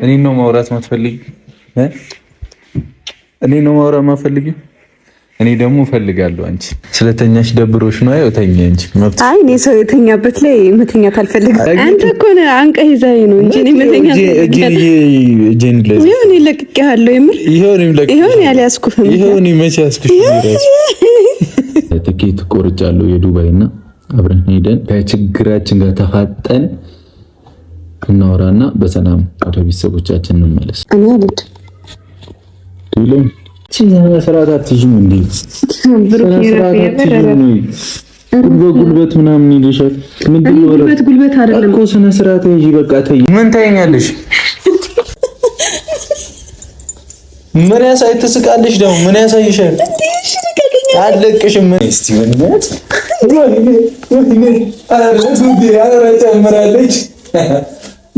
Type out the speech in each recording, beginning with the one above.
እኔ ነው ማውራት ማትፈልጊ? እኔ ነው ማውራት ማትፈልጊ? እኔ ደግሞ እፈልጋለሁ። አንቺ ስለተኛሽ ደብሮሽ ነው አይተኛ እንጂ መብት። አይ እኔ ሰው የተኛበት ላይ መተኛት አልፈልግም። አንተ እኮ ነው አንቀህ ይዘኸኝ ነው እንጂ እኔ መተኛት እጄን ለዚህ ይሁን ይለቅቅሃለሁ። የምር ይሁን ያልያዝኩህም ይሁን መቼ ያዝኩሽ? ትኬት ቆርጫለሁ የዱባይና አብረን ሄደን ከችግራችን ጋር ተፋጠን እናወራና በሰላም ወደ ቤተሰቦቻችን እንመለስ። እኔ አልሄድም ዱለም ሲና ስራታት ይጅም እንዴ ጉልበት ምናምን ይልሻል። ምንድን ነው ጉልበት አይደለም እኮ ስነ ስርዓት ይጂ። በቃ ተይ። ምን ታየኛለሽ? ምን ያሳይ ትስቃለሽ? ደግሞ ምን ያሳይሻል? አለቅሽም እስቲ ወንነት ጨምራለች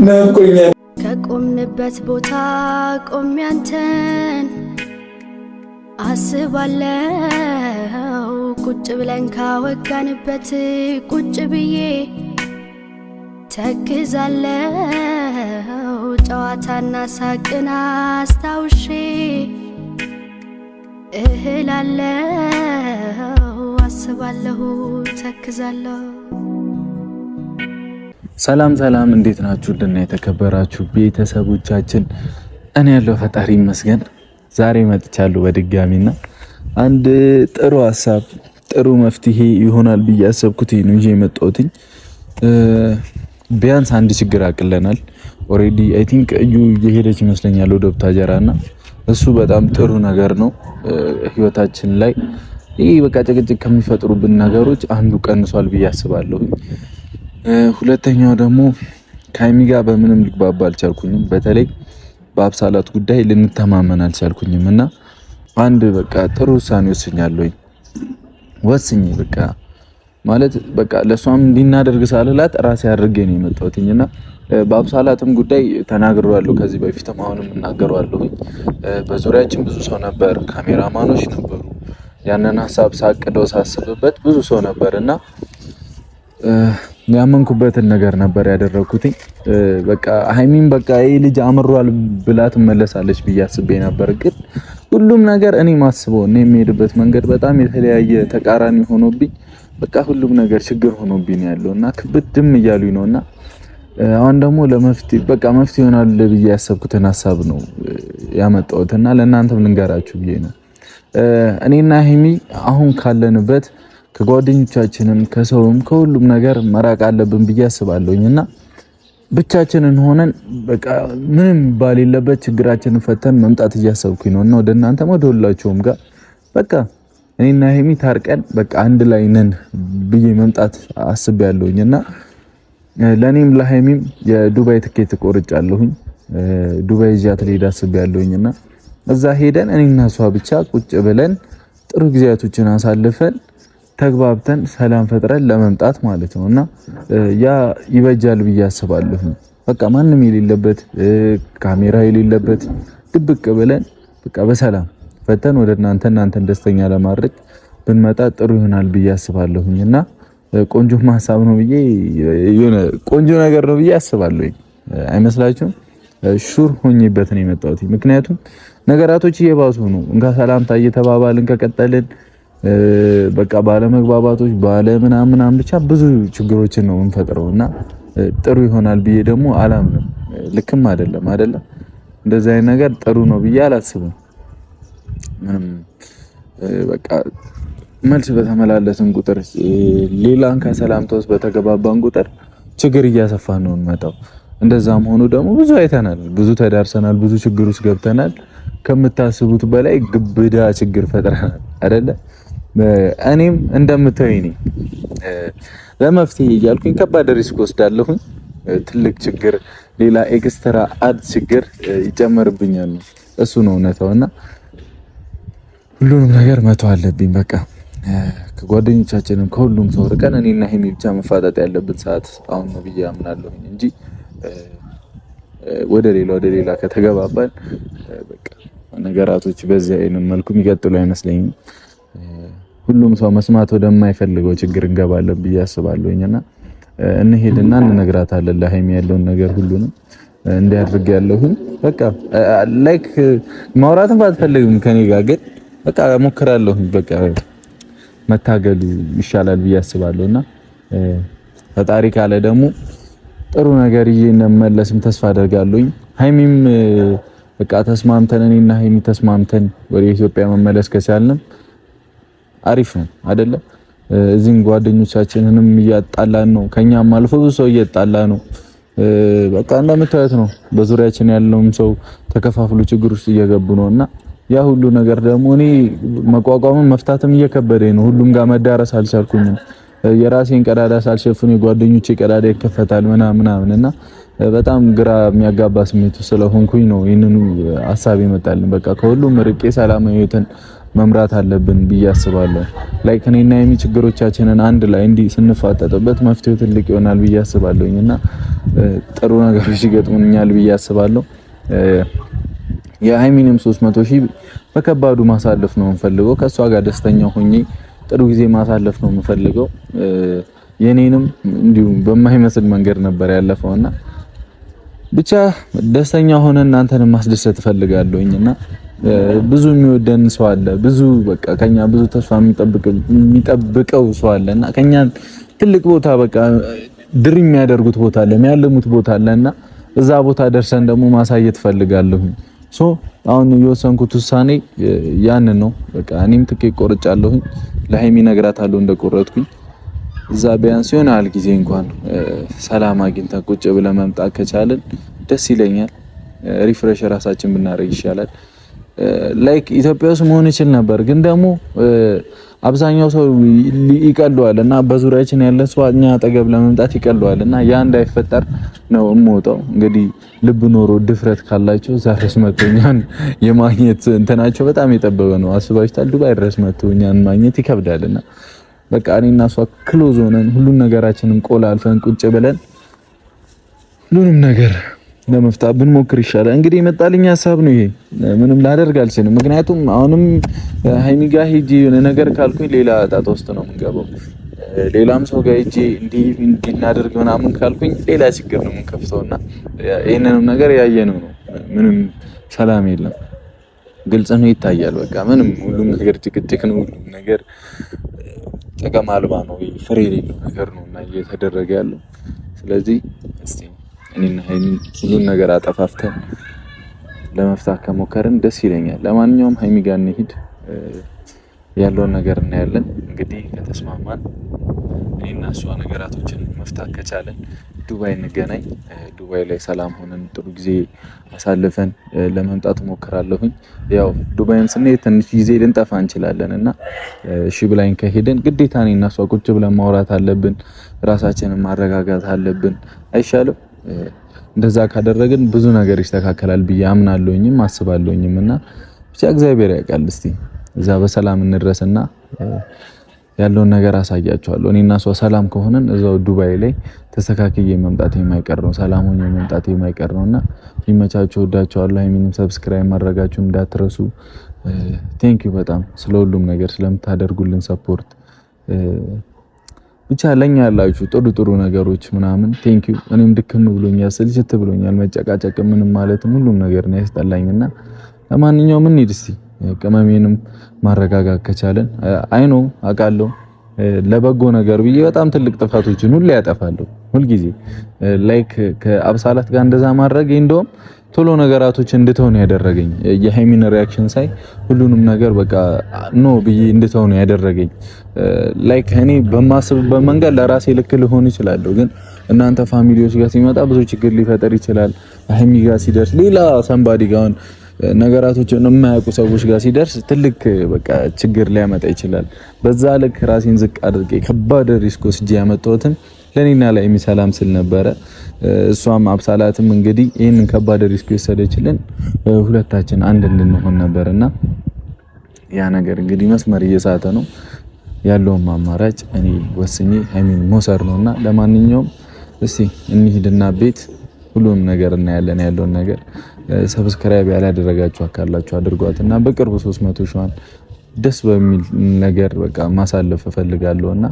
ናፍቆኛል። ከቆምንበት ቦታ ቆሜ አንተን አስባለው ቁጭ ብለን ካወጋንበት ቁጭ ብዬ ተክዛለው ጨዋታና ሳቅን አስታውሼ እህላለው አስባለሁ ተክዛለሁ። ሰላም ሰላም፣ እንዴት ናችሁልን የተከበራችሁ ቤተሰቦቻችን? እኔ ያለው ፈጣሪ ይመስገን ዛሬ መጥቻለሁ በድጋሚና አንድ ጥሩ ሀሳብ ጥሩ መፍትሄ ይሆናል ብዬ ያሰብኩት ነው ይዤ የመጣሁት። ቢያንስ አንድ ችግር አቅለናል። ኦሬዲ አይ ቲንክ እዩ እየሄደች ይመስለኛል ወደ ቡታጀራና እሱ በጣም ጥሩ ነገር ነው ህይወታችን ላይ። ይሄ በቃ ጭቅጭቅ ከሚፈጥሩብን ነገሮች አንዱ ቀንሷል ብዬ አስባለሁ። ሁለተኛው ደግሞ ከሀይሚ ጋር በምንም ልግባባ አልቻልኩኝም። በተለይ በአብሳላት ጉዳይ ልንተማመን አልቻልኩኝም እና አንድ በቃ ጥሩ ውሳኔ ወስኜ በቃ ማለት በቃ ለሷም እንዲናደርግ ሳልላት ራሴ አድርጌ ነው የመጣሁትና በአብሳላትም ጉዳይ ተናግሬዋለሁ። ከዚህ በፊትም አሁንም እናገራለሁ። በዙሪያችን ብዙ ሰው ነበር፣ ካሜራማኖች ነበሩ። ያንን ሐሳብ ሳቅደው ሳስብበት ብዙ ሰው ነበርና ያመንኩበትን ነገር ነበር ያደረኩት። በቃ ሀይሚን በቃ ይሄ ልጅ አምሯል ብላ ትመለሳለች ብዬ አስቤ ነበር። ግን ሁሉም ነገር እኔ ማስበው እና የሚሄድበት መንገድ በጣም የተለያየ ተቃራኒ ሆኖብኝ በቃ ሁሉም ነገር ችግር ሆኖብኝ ያለውና ክብድም እያሉኝ ነውና አሁን ደግሞ ለመፍትሄ በቃ መፍትሄ ይሆናል ብዬ ያሰብኩትን ሐሳብ ነው ያመጣሁትና ለእናንተም ልንገራችሁ ብዬ ነው። እኔና ሀይሚ አሁን ካለንበት ከጓደኞቻችንም ከሰውም ከሁሉም ነገር መራቅ አለብን ብዬ አስባለሁኝና ብቻችንን ሆነን በቃ ምንም ባሌለበት ችግራችንን ፈተን መምጣት እያሰብኩኝ ነውና ወደ እናንተም ወደ ሁላችሁም ጋር በቃ እኔና ሀይሚ ታርቀን በቃ አንድ ላይ ነን ብዬ መምጣት አስቤያለሁኝና ለኔም ለሀይሚም የዱባይ ትኬት ቆርጫለሁኝ። ዱባይ ይዣት ልሄድ አስቤያለሁኝና እዛ ሄደን እኔና እሷ ብቻ ቁጭ ብለን ጥሩ ጊዜያቶችን አሳልፈን ተግባብተን ሰላም ፈጥረን ለመምጣት ማለት ነውና ያ ይበጃል ብዬ አስባለሁ። በቃ ማንም የሌለበት ካሜራ የሌለበት ድብቅ ብለን በቃ በሰላም ፈተን ወደ እናንተን ደስተኛ ለማድረግ ብንመጣ ጥሩ ይሆናል ብዬ አስባለሁኝና ቆንጆ ሐሳብ ነው ብዬ የሆነ ቆንጆ ነገር ነው ብዬ አስባለሁ። አይመስላችሁም? ሹር ሆኜበት ነው የመጣሁት። ምክንያቱም ነገራቶች እየባሱ ነው። እንካ ሰላምታ እየተባባልን ከቀጠልን በቃ ባለመግባባቶች ምናምን ብቻ ብዙ ችግሮችን ነው የምንፈጥረውና ጥሩ ይሆናል ብዬ ደግሞ አላምንም። ልክም አይደለም እንደዛ አይነት ነገር ጥሩ ነው ብዬ አላስብም። ምንም በቃ መልስ በተመላለስን ቁጥር ሌላን ከሰላምታ ውስጥ በተገባባን ቁጥር ችግር እያሰፋን ነው እንመጣው። እንደዛም ሆኖ ደግሞ ብዙ አይተናል፣ ብዙ ተዳርሰናል፣ ብዙ ችግር ውስጥ ገብተናል። ከምታስቡት በላይ ግብዳ ችግር ፈጥረናል አይደለ? እኔም እንደምታዩኝ ለመፍትሄ እያልኩኝ ከባድ ሪስክ ወስዳለሁኝ። ትልቅ ችግር ሌላ ኤክስትራ አድ ችግር ይጨመርብኛል። እሱ ነው እውነታውና ሁሉንም ነገር መተው አለብኝ። በቃ ከጓደኞቻችንም ከሁሉም ሰው ርቀን እኔና ሀይሚ ብቻ መፋጠጥ ያለብን ሰዓት አሁን ነው ብዬ አምናለሁኝ እንጂ ወደ ሌላ ከተገባባን በቃ ነገራቶች በዚህ አይነት መልኩ የሚቀጥሉ አይመስለኝም። ሁሉም ሰው መስማት ወደማይፈልገው ችግር እንገባለን ብዬ አስባለሁኝና እንሄድና እንነግራታለን ለሀይሚ ያለውን ነገር ሁሉንም። እንዲያድርግ ያለሁኝ በቃ ላይክ ማውራትም ባትፈልግም ከኔ ጋር ግን በቃ ሞክራለሁኝ። በቃ መታገሉ ይሻላል ብዬ አስባለሁና ፈጣሪ ካለ ደግሞ ጥሩ ነገር ይዤ እንደምመለስም ተስፋ አደርጋለሁኝ። ሀይሚም በቃ ተስማምተን እኔና ሀይሚ ተስማምተን ወደ ኢትዮጵያ መመለስ ከቻልንም አሪፍ ነው አይደለ? እዚህም ጓደኞቻችንንም እያጣላን ነው፣ ከኛም አልፎ ብዙ ሰው እያጣላ ነው። በቃ እንደምታዩት ነው። በዙሪያችን ያለውም ሰው ተከፋፍሎ ችግር ውስጥ እየገቡ ነውና ያ ሁሉ ነገር ደግሞ እኔ መቋቋምም መፍታትም እየከበደኝ ነው። ሁሉም ጋር መዳረስ አልቻልኩኝም። የራሴን ቀዳዳ ሳልሸፍን የጓደኞቼ ቀዳዳ ይከፈታል ምናምንና በጣም ግራ የሚያጋባ ስሜት ስለሆንኩኝ ነው ይሄንን ሐሳብ ይመጣልን። በቃ ከሁሉም ርቄ ሰላማዊ ህይወትን መምራት አለብን ብዬ አስባለሁ። ላይክ እኔና የሚ ችግሮቻችንን አንድ ላይ እንዲህ ስንፋጠጥበት መፍትሄው ትልቅ ይሆናል ብዬ አስባለሁኝና ጥሩ ነገሮች ይገጥሙኛል ብዬ አስባለሁ። የሀይሚንም 300,000 በከባዱ ማሳለፍ ነው የምፈልገው። ከሷ ጋር ደስተኛ ሆኜ ጥሩ ጊዜ ማሳለፍ ነው የምፈልገው። የኔንም እንዲሁ በማይመስል መንገድ ነበር ያለፈውና ብቻ ደስተኛ ሆነ እናንተንም ማስደሰት ፈልጋለሁኝና ብዙ የሚወደን ሰው አለ። ብዙ በቃ ከኛ ብዙ ተስፋ የሚጠብቀው ሰው አለና ከኛ ትልቅ ቦታ በቃ ድር የሚያደርጉት ቦታ አለ፣ የሚያለሙት ቦታ አለና እዛ ቦታ ደርሰን ደግሞ ማሳየት ፈልጋለሁኝ። አሁን የወሰንኩት ውሳኔ ያንን ነው። በቃ እኔም ትኬት ቆርጫለሁኝ። ለሀይሚ ነግራታለሁ እንደቆረጥኩኝ። እዛ ቢያንስ ይሆናል ጊዜ እንኳን ሰላም አግኝተን ቁጭ ብለን መምጣት ከቻልን ደስ ይለኛል። ሪፍሬሽ ራሳችን ብናደርግ ይሻላል። ላይክ ኢትዮጵያ ውስጥ መሆን ይችል ነበር፣ ግን ደግሞ አብዛኛው ሰው ይቀለዋል እና በዙሪያችን ያለ ሰው እኛ አጠገብ ለመምጣት ይቀለዋል እና ያ እንዳይፈጠር ነው የምወጣው። እንግዲህ ልብ ኖሮ ድፍረት ካላቸው እዛ ድረስ መጥተው እኛን የማግኘት እንትናቸው በጣም የጠበበ ነው። አስባችሁታል? ዱባይ ድረስ መጥተው እኛን ማግኘት ይከብዳልና በቃ እኔና እሷ ክሎዝ ሆነን ሁሉን ነገራችንን ቆላልፈን ቁጭ ብለን ሁሉንም ነገር ለመፍታት ብንሞክር ይሻላል። እንግዲህ የመጣልኝ ሐሳብ ነው ይሄ። ምንም ላደርግ አልችልም። ምክንያቱም አሁንም ሀይሚ ጋር ሄጄ የሆነ ነገር ካልኩኝ ሌላ ጣጣ ውስጥ ነው የምንገባው። ሌላም ሰው ጋር ሄጄ እንዲናደርግ ምናምን ካልኩኝ ሌላ ችግር ነው የምንከፍተውና ይሄንንም ነገር ያየነው ነው። ምንም ሰላም የለም። ግልጽ ነው፣ ይታያል። በቃ ምንም ሁሉም ነገር ጭቅጭቅ ነው። ሁሉም ነገር ጥቅም አልባ ነው፣ ፍሬ የሌለው ነገር ነውና እየተደረገ ያለው። ስለዚህ እስቲ እኔና ሀይሚ ሁሉን ነገር አጠፋፍተን ለመፍታት ከሞከርን ደስ ይለኛል። ለማንኛውም ሀይሚ ጋር እንሂድ፣ ያለውን ነገር እናያለን። እንግዲህ ከተስማማን እኔና እሷ ነገራቶችን መፍታት ከቻለን ዱባይ እንገናኝ። ዱባይ ላይ ሰላም ሆነን ጥሩ ጊዜ አሳልፈን ለመምጣት ሞክራለሁኝ። ያው ዱባይም ስንሄድ ትንሽ ጊዜ ልንጠፋ እንችላለን እና እሺ ብላኝ ከሄድን ግዴታ እኔና እሷ ቁጭ ብለን ማውራት አለብን፣ ራሳችንን ማረጋጋት አለብን። አይሻልም? እንደዛ ካደረግን ብዙ ነገር ይስተካከላል ብዬ አምናለሁኝም አስባለሁኝም እና ብቻ እግዚአብሔር ያውቃል። እስቲ እዛ በሰላም እንድረስና ያለውን ነገር አሳያቸዋለሁ። እኔና እሷ ሰላም ከሆነን እዛው ዱባይ ላይ ተስተካክዬ መምጣት የማይቀር ነው፣ ሰላም ሆኜ መምጣት የማይቀር ነውና ይመቻችሁ። ወዳችኋለሁ። ሀይሚንም ሰብስክራይብ ማድረጋችሁን እንዳትረሱ። ቴንኪዩ በጣም ስለ ሁሉም ነገር ስለምታደርጉልን ሰፖርት ብቻ ለኛ ያላችሁ ጥሩ ነገሮች ምናምን ቴንኪዩ። እኔም ድክም ብሎኛል፣ ስልችት ብሎኛል፣ መጨቃጨቅ ምንም ማለትም ሁሉም ነገር ነው ያስጠላኝና ለማንኛውም እንሂድ እስቲ ቅመሜንም ማረጋጋት ከቻለን አይኖ አውቃለሁ ለበጎ ነገር ብዬ በጣም ትልቅ ጥፋቶችን ሁሉ ያጠፋለሁ። ሁልጊዜ ላይክ ከአብሳላት ጋር እንደዛ ማድረግ እንደውም ቶሎ ነገራቶችን እንድተው ነው ያደረገኝ። የሃይሚን ሪአክሽን ሳይ ሁሉንም ነገር በቃ ኖ ብዬ እንድተው ነው ያደረገኝ። ላይክ እኔ በማስብበት መንገድ ለራሴ ልክ ልሆን ይችላል፣ ግን እናንተ ፋሚሊዎች ጋር ሲመጣ ብዙ ችግር ሊፈጠር ይችላል። ሃይሚ ጋር ሲደርስ ሌላ ሰንባዲ ጋር ነገራቶችን የማያውቁ ሰዎች ጋር ሲደርስ ትልቅ በቃ ችግር ሊያመጣ ይችላል። በዛ ልክ ራሴን ዝቅ አድርጌ ከባድ ሪስክ ወስጄ ያመጣሁትን ለኔና ለሀይሚ ሰላም ስል ነበረ። እሷም አብሳላትም እንግዲህ ይሄንን ከባድ ሪስክ ወሰደችልን ሁለታችን አንድ እንድንሆን ነበርና ያ ነገር እንግዲህ መስመር እየሳተ ነው። ያለውን አማራጭ እኔ ወስኜ ሀይሚን መውሰድ ነውና ለማንኛውም እስቲ እንሂድና ቤት ሁሉም ነገር እናያለን። ያለውን ነገር ሰብስክራይብ ያላደረጋችሁ አካላችሁ አድርጓትና በቅርቡ 300 ሺዋን ደስ በሚል ነገር በቃ ማሳለፍ እፈልጋለሁና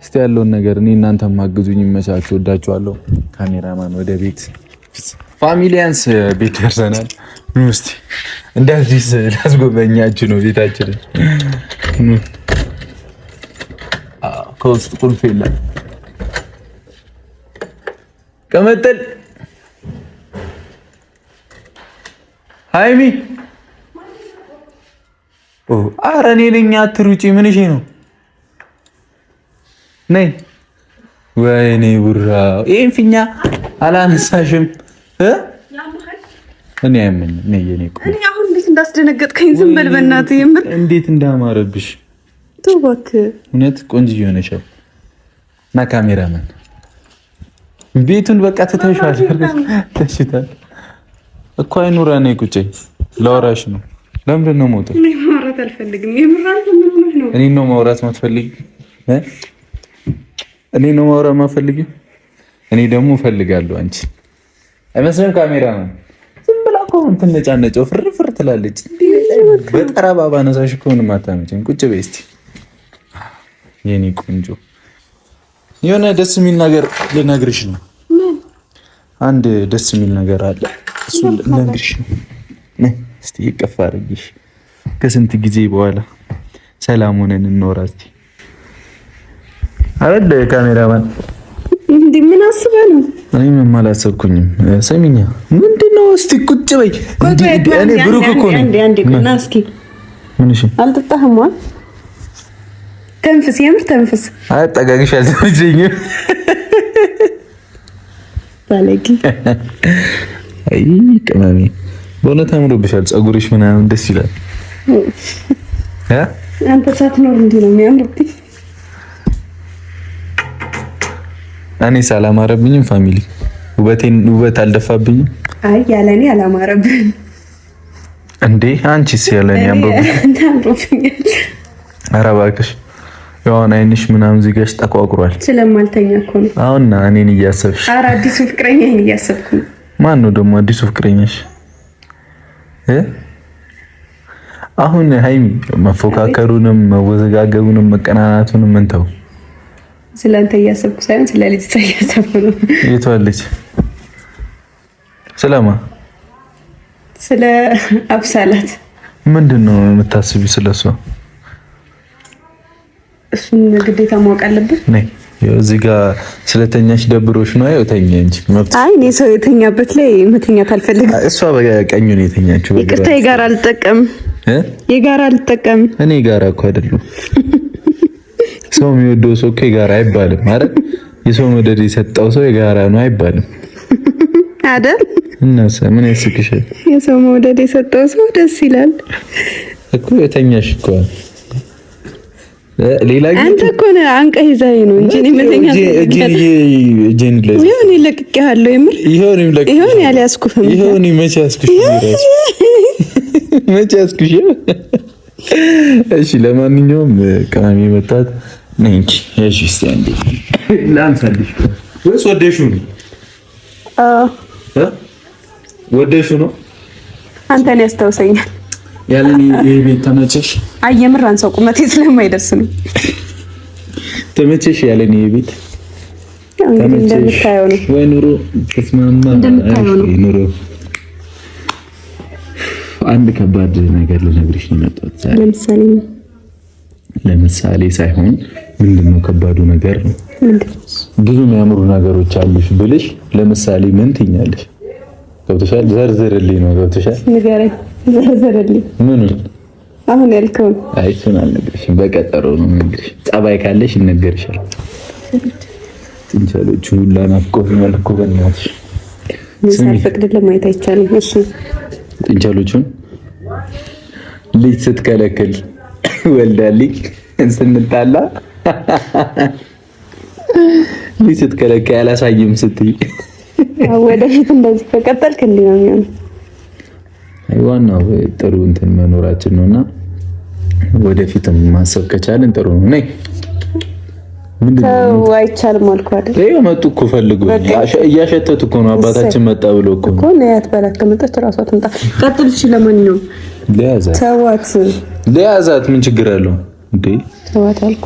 እስቲ ያለውን ነገር እኔ እናንተም ማግዙኝ። ይመቻችሁ። ወዳችኋለሁ። ካሜራማን ወደ ቤት ፋሚሊያንስ ቤት ደርሰናል። እስቲ እንደዚህ ላስጎበኛችሁ ነው ቤታችን። ከውስጥ ቁልፍ የለም። ቀመጠል ሃይሚ ኧረ እኔ ነኝ። አትሩጪ። ምን እሺ ነው? ነይ። ወይኔ ቡራ ይሄን ፊኛ አላነሳሽም እኔ አይመኝ ነይ የኔ እኮ እኔ አሁን እንዴት እንዳስደነገጥከኝ ዝም በል በእናትህ። የምር እንዴት እንዳማረብሽ ተው እባክህ። እውነት ቆንጆ ሆነሻል። እና ካሜራማን ቤቱን በቃ ትተሽዋል። ተሽታል እኮ አይኑራ። ነይ ቁጭ ላወራሽ ነው። ለምንድን ነው ሞተ? እኔ ማውራት አልፈልግም። የምር አልፈልግም ነው። እኔ ነው ማውራት ማትፈልጊ? እኔ ነው ማውራት ማትፈልጊ? እኔ ደግሞ እፈልጋለሁ። አንቺ አይመስልም? ካሜራማን ዝም ብላ እኮ እንትን ነጫነጨው ፍርፍር ትላለች። በጠረባ ባነሳሽ እኮ ምንም አታመጭም። ቁጭ በይ እስቲ የኔ ቆንጆ። የሆነ ደስ የሚል ነገር ልነግርሽ ነው። አንድ ደስ የሚል ነገር አለ። እሱ ልነግርሽ ነው። እስቲ ይቀፋ አድርጊሽ። ከስንት ጊዜ በኋላ ሰላም ሆነን እንኖራ እስቲ አይደል ካሜራማን? እንዴ ምን አስበህ ነው? እኔ ምንም አላሰብኩኝም። ሰሚኛ ምንድነው? እስቲ ቁጭ በይ። እኔ ብሩክ እኮ ነኝ። አንዴ ና እስኪ። ምን እሺ? አልጠጣህም? ተንፍስ፣ የምር ተንፍስ። አጠጋግሽ አልተመቸኝም። ባለጌ። አይ ቅመሜ በእውነት አምሮብሻል። ፀጉርሽ ምናምን ደስ ይላል። አንተ ሳትኖር እንዲህ ነው የሚያምርብኝ። እኔ ሳላማረብኝም ፋሚሊ ውበት አልደፋብኝም። አይ ያለኔ አላማረብኝ እንዴ? አንቺስ ያለኔ አምሮብኛል። ኧረ እባክሽ የሆነ አይንሽ ምናምን ዝጋሽ ጠቋቁሯል። ስለማልተኛ እኮ ነው። አሁን እኔን እያሰብሽ? ኧረ አዲሱ ፍቅረኛዬን እያሰብኩ ነው። ማን ነው ደግሞ አዲሱ ፍቅረኛሽ? አሁን ሃይሚ መፎካከሩንም መወዘጋገቡንም መቀናናቱንም እንተው። ስለአንተ እያሰብኩ ሳይሆን ስለ ልጅቷ እያሰብኩ ነው። የቷ ልጅ? ስለማ? ስለ አብሳላት። ምንድን ነው የምታስቢው ስለሷ? እሱን ግዴታ ማወቅ አለብን። ነይ እዚህ ጋር ስለተኛሽ ደብሮሽ ነው። ያው ተኛ እንጂ መብት። አይ እኔ ሰው የተኛበት ላይ መተኛት አልፈልግም። እሷ በቀኙ ነው የተኛችው። ይቅርታ የጋራ አልጠቀም የጋራ አልጠቀም። እኔ ጋራ እኮ አይደለም። ሰው የሚወደው ሰው እኮ የጋራ አይባልም አይደል? የሰው መውደድ የሰጠው ሰው የጋራ ነው አይባልም አይደል? እናሳ ምን ያስቅሻል? የሰው መውደድ የሰጠው ሰው ደስ ይላል እኮ። የተኛሽ እኮ ሌላ ግን አንተ እኮ ነው አንቀህ ይዘኸኝ ነው እንጂ እኔ መተኛት እጄን ላይ ይሁን ይለቅቅሃለሁ። የምር ይሁን ያልያዝኩህም ይሁን መቼ ያዝኩሽ? መቼ ያዝኩሽ? እሺ ለማንኛውም ቅመሜ መጣት ነኝ እንጂ እሺ እስቲ አንዴ ላንሳልሽ። ወይስ ወደሽው ነው? ወደሽው ነው? አንተን ያስታውሰኛል። ያለኔ የቤት ተመቸሽ? አይ የምር አንሰው ቁመቴ ስለማይደርስ ነው። ተመቸሽ? ያለኔ የቤት እንደምታየው ነው ወይ? ኑሮ ተስማማ? ኑሮ አንድ ከባድ ነገር ልነግርሽ ነው የመጣሁት ዛሬ። ለምሳሌ ሳይሆን ምንድነው ከባዱ ነገር ነው? ብዙ የሚያምሩ ነገሮች አሉሽ ብልሽ ለምሳሌ ምን ትይኛለሽ? ገብቶሻል? ዘርዝርልኝ ነው። ገብቶሻል? ንገረኝ። ዘርዝርልኝ። ምን አሁን ያልከው? አይ እሱን አልነግርሽም፣ በቀጠሮ ነው የምነግርሽ። ጸባይ ካለሽ ይነገርሻል። ትንቻሎቹ ሁላ ናፍቆኛል እኮ በእናትሽ። ሳልፈቅድልህ ማየት አይቻልም። እሺ ጥንቸሎቹን ልጅ ስትከለክል ወልዳልኝ ስንጣላ ልጅ ስትከለክል ያላሳይም ስትይ ወደፊት እንደዚህ ከቀጠልክ እንዴ ነው የሚሆነው? አይ ዋናው ጥሩ እንትን መኖራችን ነውና ወደፊትም ማሰብ ከቻልን ጥሩ ነው። ነይ ምንድነው? አይቻልም አልኩ አይደል? ይሄ መጡ እኮ ፈልጉ እያሸተቱ እኮ ነው። አባታችን መጣ ብሎ እኮ እኮ ነው ያትበላት። ከመጣች ራሷ ትምጣ። ቀጥል። እሺ ለማንኛውም ለያዛት ምን ችግር አለው እንዴ? ተዋት አልኩ።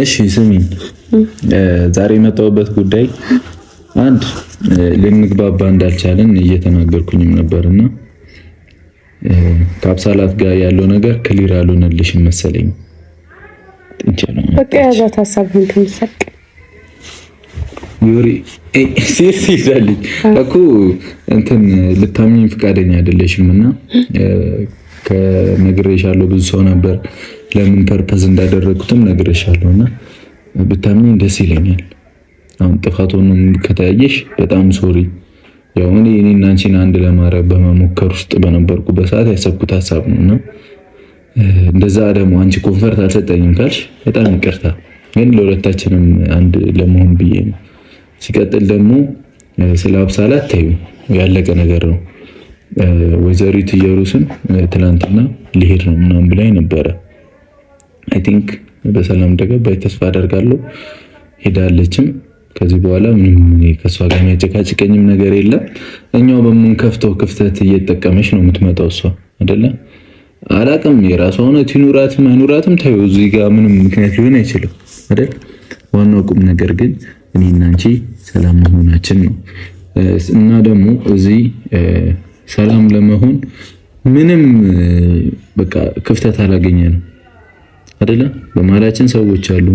እሺ ስሚኝ፣ ዛሬ የመጣሁበት ጉዳይ አንድ ልንግባባ እንዳልቻለን እየተናገርኩኝም ነበርና ከአብሳላት ጋር ያለው ነገር ክሊር አልሆነልሽም መሰለኝ። በቃ ያዛት ሀሳብህን ትምሰቅ ዩሪ ሲስ ይዛልኝ እኮ እንትን ልታምኚኝ ፍቃደኛ አይደለሽምና ከነግሬሻለሁ። ብዙ ሰው ነበር ለምን ፐርፐዝ እንዳደረኩትም ነግሬሻለሁና ብታምኚኝ ደስ ይለኛል። አሁን ጥፋቱን ከታየሽ በጣም ሶሪ። ያው እኔና አንቺን አንድ ለማድረግ በመሞከር ውስጥ በነበርኩበት ሰዓት ያሰብኩት ሀሳብ ነውና እንደዛ ደግሞ አንቺ ኮንፈርት አልሰጠኝም ካልሽ በጣም ይቅርታ። ግን ለሁለታችንም አንድ ለመሆን ብዬ ነው። ሲቀጥል ደግሞ ስለ አብሳላት ታዩ ያለቀ ነገር ነው። ወይዘሪት ኢየሩስን ትላንትና ሊሄድ ነው ምናምን ብላኝ ነበረ። አይ ቲንክ በሰላም እንደገባች ተስፋ አደርጋለሁ። ሄዳለችም። ከዚህ በኋላ ምንም ከሷ ጋር የሚያጨቃጭቀኝም ነገር የለም። እኛው በምንከፍተው ክፍተት እየተጠቀመች ነው የምትመጣው እሷ አይደለ? አላቅም። የራሷ እውነት ይኑራትም አይኑራትም ታዩ እዚህ ጋር ምንም ምክንያት ሊሆን አይችልም አይደል? ዋናው ቁም ነገር ግን እኔና አንቺ ሰላም መሆናችን ነው። እና ደግሞ እዚህ ሰላም ለመሆን ምንም በቃ ክፍተት አላገኘንም አይደለ? በመሀላችን ሰዎች አሉ።